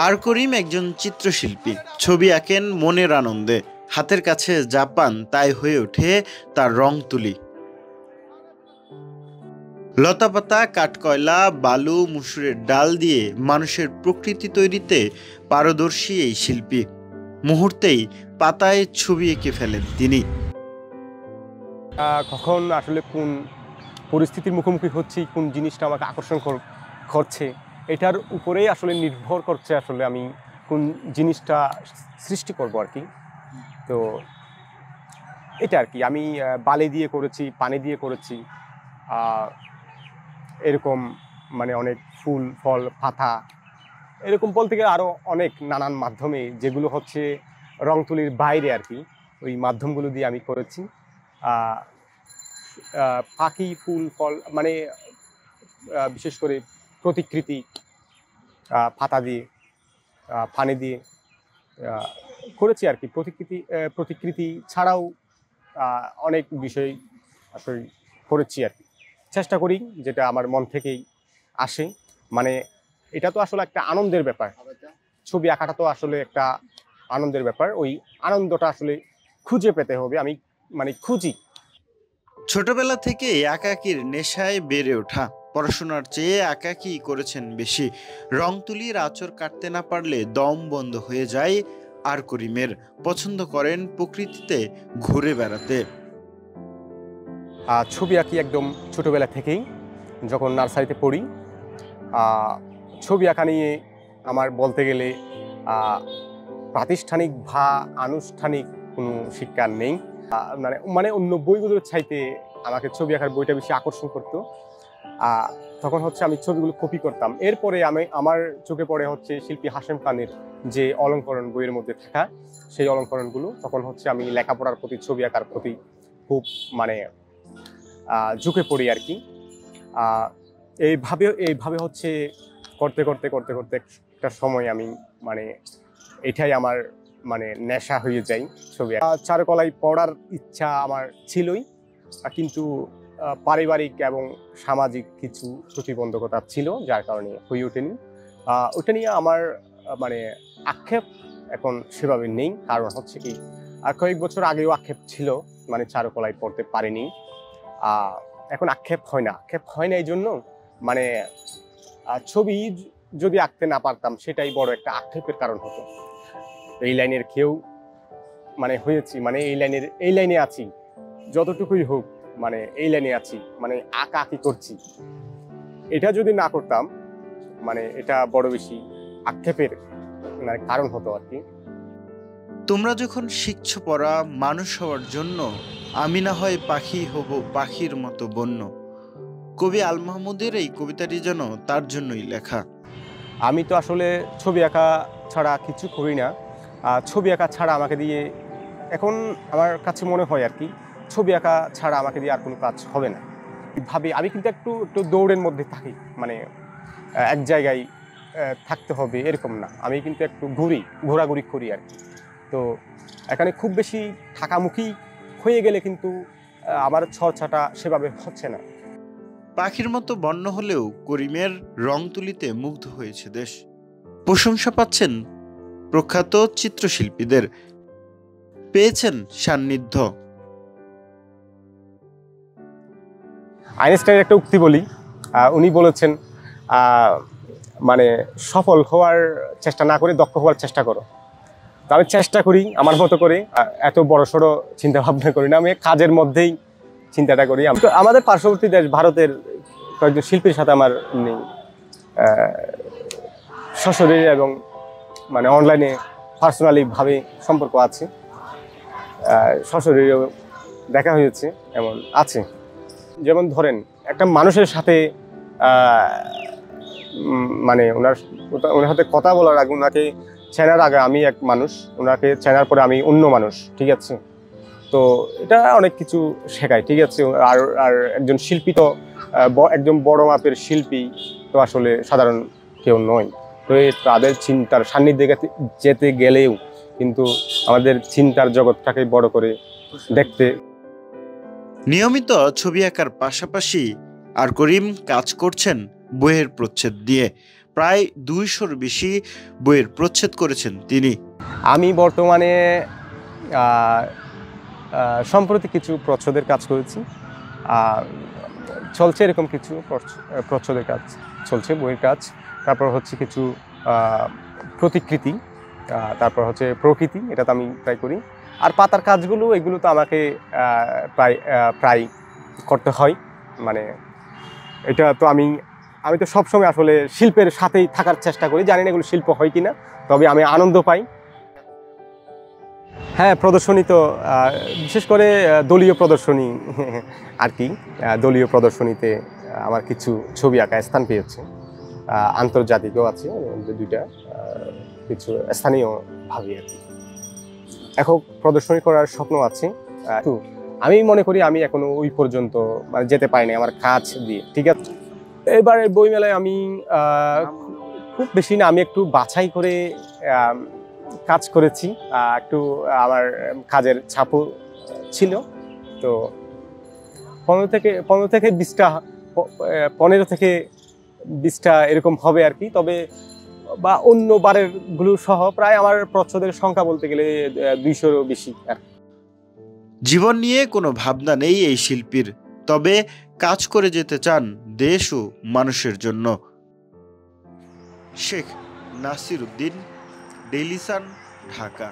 আর করিম একজন চিত্রশিল্পী। ছবি আঁকেন মনের আনন্দে, হাতের কাছে যা পান তাই হয়ে ওঠে তার রং তুলি। লতাপাতা, কাঠকয়লা, বালু, মুসুরের ডাল দিয়ে মানুষের প্রকৃতি তৈরিতে পারদর্শী এই শিল্পী। মুহূর্তেই পাতায় ছবি এঁকে ফেলেন তিনি। কখন আসলে কোন পরিস্থিতির মুখোমুখি হচ্ছি, কোন জিনিসটা আমাকে আকর্ষণ করছে, এটার উপরেই আসলে নির্ভর করছে আসলে আমি কোন জিনিসটা সৃষ্টি করব আর কি। তো এটা আর কি আমি বালি দিয়ে করেছি, পানি দিয়ে করেছি, এরকম মানে অনেক ফুল ফল পাতা, এরকম বলতে গেলে আরও অনেক নানান মাধ্যমে, যেগুলো হচ্ছে রং তুলির বাইরে আর কি, ওই মাধ্যমগুলো দিয়ে আমি করেছি। পাখি, ফুল ফল, মানে বিশেষ করে প্রতিকৃতি, পাতা দিয়ে, পানি দিয়ে করেছি আর কি। প্রতিকৃতি ছাড়াও অনেক বিষয় আসলে করেছি আর কি। চেষ্টা করি যেটা আমার মন থেকেই আসে। মানে এটা তো আসলে একটা আনন্দের ব্যাপার, ছবি আঁকাটা তো আসলে একটা আনন্দের ব্যাপার। ওই আনন্দটা আসলে খুঁজে পেতে হবে, আমি মানে খুঁজি। ছোটবেলা থেকে একাকির নেশায় বেড়ে ওঠা, পড়াশোনার চেয়ে একাকি করেছেন বেশি। রং তুলির আঁচড় কাটতে না পারলে দম বন্ধ হয়ে যায় আর করিমের। পছন্দ করেন প্রকৃতিতে ঘুরে বেড়াতে। ছবি আঁকি একদম ছোটোবেলা থেকেই, যখন নার্সারিতে পড়ি। ছবি আঁকা নিয়ে আমার বলতে গেলে প্রাতিষ্ঠানিক বা আনুষ্ঠানিক কোনো শিক্ষা নেই। মানে অন্য বইগুলোর চাইতে আমাকে ছবি আঁকার বইটা বেশি আকর্ষণ করতো। তখন হচ্ছে আমি ছবিগুলো কপি করতাম। এরপরে আমার চোখে পড়ে হচ্ছে শিল্পী হাশেম খানের যে অলঙ্করণ বইয়ের মধ্যে থাকা সেই অলঙ্করণগুলো। তখন হচ্ছে আমি লেখাপড়ার প্রতি, ছবি আঁকার প্রতি খুব মানে ঝুঁকে পড়ি আর কি। এইভাবে হচ্ছে করতে করতে করতে করতে একটা সময় আমি মানে এটাই আমার মানে নেশা হয়ে যায় ছবি। চারুকলায় পড়ার ইচ্ছা আমার ছিলই, কিন্তু পারিবারিক এবং সামাজিক কিছু প্রতিবন্ধকতা ছিল, যার কারণে হয়ে ওঠেনি। ওটা নিয়ে আমার মানে আক্ষেপ এখন সেভাবে নেই। কারণ হচ্ছে কি, কয়েক বছর আগেও আক্ষেপ ছিল, মানে চারুকলায় পড়তে পারিনি। এখন আক্ষেপ হয় না এই জন্য মানে ছবি যদি আঁকতে না পারতাম সেটাই বড় একটা আক্ষেপের কারণ হতো। এই লাইনের কেউ মানে হয়েছি, মানে এই লাইনে আছি, যতটুকুই হোক মানে এই লাইনে আছি, মানে আঁকি করছি। এটা যদি না করতাম মানে এটা বড় বেশি আক্ষেপের মানে কারণ হতো আর কি। তোমরা যখন শিখছো পড়া মানুষ হওয়ার জন্য, আমি না হয় পাখি হব পাখির মতো বন্য। কবি আল মাহমুদের এই কবিতাটি যেন তার জন্যই লেখা। আমি তো আসলে ছবি আঁকা ছাড়া কিছু করি না। ছবি আঁকা ছাড়া আমাকে দিয়ে এখন আমার কাছে মনে হয় আর কি, ছবি আঁকা ছাড়া আমাকে দিয়ে আর কোনো কাজ হবে না ভাবি। আমি কিন্তু একটু একটু দৌড়ের মধ্যে থাকি, মানে এক জায়গায় থাকতে হবে এরকম না। আমি কিন্তু একটু ঘোরাঘুরি করি আর কি। তো এখানে খুব বেশি থাকামুখী হয়ে গেলে কিন্তু আমার চর্চাটা সেভাবে হচ্ছে না। পাখির মতো বন্য হলেও করিমের রং তুলিতে মুগ্ধ হয়েছে দেশ। প্রশংসা পাচ্ছেন প্রখ্যাত চিত্রশিল্পীদের, পেয়েছেন সান্নিধ্য। আইনস্টাইনের একটা উক্তি বলি, উনি বলেছেন মানে সফল হওয়ার চেষ্টা না করে দক্ষ হওয়ার চেষ্টা করো। তো আমি চেষ্টা করি আমার মতো করে, এত বড় সড়ো চিন্তা ভাবনা করি না, আমি কাজের মধ্যেই চিন্তাটা করি। আমাদের পার্শ্ববর্তী দেশ ভারতের কয়েকজন শিল্পীর সাথে আমার এমনি সশরীরে এবং মানে অনলাইনে পার্সোনালি ভাবে সম্পর্ক আছে, সশরীরেও দেখা হয়েছে এমন আছে। যেমন ধরেন একটা মানুষের সাথে মানে ওনার সাথে কথা বলার আগে, ওনাকে চেনার আগে আমি এক মানুষ, ওনাকে চেনার পরে আমি অন্য মানুষ, ঠিক আছে? তো এটা অনেক কিছু শেখায়, ঠিক আছে? আর একজন শিল্পী তো একজন বড় মাপের শিল্পী তো আসলে সাধারণ কেউ নয়। তো তাদের চিন্তার সান্নিধ্যে যেতে গেলেও কিন্তু আমাদের চিন্তার জগৎটাকে বড় করে দেখতে। নিয়মিত ছবি আঁকার পাশাপাশি আর করিম কাজ করছেন বইয়ের প্রচ্ছদ দিয়ে। প্রায় 200-র বেশি বইয়ের প্রচ্ছদ করেছেন তিনি। আমি বর্তমানে সম্প্রতি কিছু প্রচ্ছদের কাজ করেছি, চলছে এরকম কিছু প্রচ্ছদের কাজ চলছে, বইয়ের কাজ। তারপর হচ্ছে কিছু প্রতিকৃতি, তারপর হচ্ছে প্রকৃতি, এটা তো আমি প্রায় করি। আর পাতার কাজগুলো, এগুলো তো আমাকে প্রায় করতে হয়। মানে এটা তো আমি তো সবসময় আসলে শিল্পের সাথেই থাকার চেষ্টা করি। জানি না এগুলো শিল্প হয় কিনা, তবে আমি আনন্দ পাই। হ্যাঁ, প্রদর্শনী তো বিশেষ করে দলীয় প্রদর্শনী আর কি। দলীয় প্রদর্শনীতে আমার কিছু ছবি আঁকা স্থান পেয়েছে, আন্তর্জাতিকও আছে 2টা, কিছু স্থানীয়ভাবে আর কি। এখন প্রদর্শনী করার স্বপ্ন আছে। আমি মনে করি আমি এখনো ওই পর্যন্ত মানে যেতে পারিনি আমার কাজ দিয়ে। ঠিক আছে, এবারে বইমেলায় আমি খুব বেশি না, আমি একটু বাছাই করে কাজ করেছি। একটু আমার কাজের ছাপও ছিল। তো 15 থেকে 20টা এরকম হবে আর কি। তবে বা অন্য বারের গুলো সহ প্রায় আমার প্রচ্ছদের সংখ্যা বলতে গেলে 200-রও বেশি আর কি। জীবন নিয়ে কোনো ভাবনা নেই এই শিল্পীর, তবে কাজ করে যেতে চান দেশ ও মানুষের জন্য। Sheikh Nasir Uddin, Daily Sun, Dhaka.